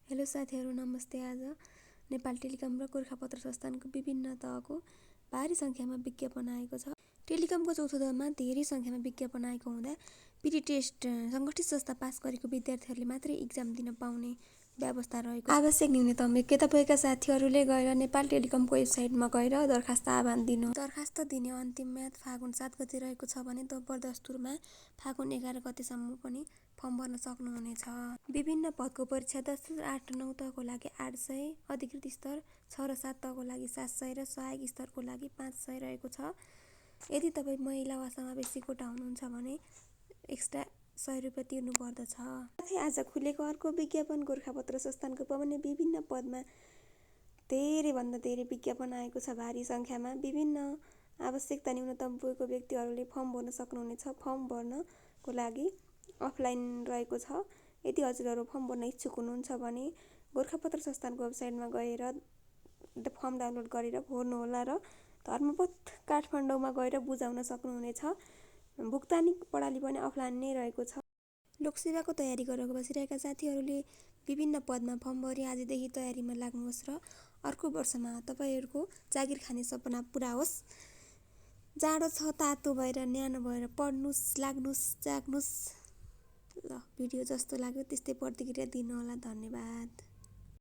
Hello साथीहरू, नमस्ते। आज नेपाल टेलिकम र गोरखापत्र संस्थानको विभिन्न तहको भारी सङ्ख्यामा विज्ञापन आएको छ। टेलिकमको चौथो दहमा धेरै सङ्ख्यामा विज्ञापन आएको हुँदा पिटी टेस्ट सङ्गठित संस्था पास गरेको विद्यार्थीहरूले मात्रै इक्जाम दिन पाउने व्यवस्था रहेको छ। आवश्यक न्यूनतम योग्यता भएका साथीहरूले गएर नेपाल टेलिकमको वेबसाइटमा गएर दरखास्त आह्वान दिनु। दरखास्त दिने अन्तिम म्याद फागुन 7 गते रहेको छ भने जबरदस्तुरमा फागुन 11 गतेसम्म पनि फर्म भर्न सक्नुहुनेछ। विभिन्न पदको परीक्षा 10 र 8 र 9 तहको लागि 800, अधिकृत स्तर 6 र 7 तहको लागि 700 र सहायक स्तरको लागि 500 रहेको छ। यदि तपाईँ महिला वा समावेशी कोटा हुनुहुन्छ भने एक्स्ट्रा 100 रुपियाँ तिर्नु पर्दछ। साथै आज खुलेको अर्को विज्ञापन गोरखापत्र संस्थानको पनि विभिन्न पदमा धेरैभन्दा धेरै विज्ञापन आएको छ। भारी सङ्ख्यामा विभिन्न आवश्यकता न्यूनतम पुगेको व्यक्तिहरूले फर्म भर्न सक्नुहुनेछ। फर्म भर्नको लागि अफलाइन रहेको छ। यदि हजुरहरू फर्म भर्न इच्छुक हुनुहुन्छ भने गोरखापत्र संस्थानको वेबसाइटमा गएर फर्म डाउनलोड गरेर भर्नुहोला र धर्मपथ काठमाडौँमा गएर बुझाउन सक्नुहुनेछ। भुक्तानी प्रणाली पनि अफलाइन नै रहेको छ। लोकसेवाको तयारी गरेर बसिरहेका साथीहरूले विभिन्न पदमा फर्म भरी आजदेखि तयारीमा लाग्नुहोस् र अर्को वर्षमा तपाईँहरूको जागिर खाने सपना पुरा होस्। जाडो छ, तातो भएर न्यानो भएर पढ्नुहोस्, लाग्नुहोस्, जाग्नुहोस्। ल, भिडियो जस्तो लाग्यो त्यस्तै प्रतिक्रिया दिनुहोला। धन्यवाद।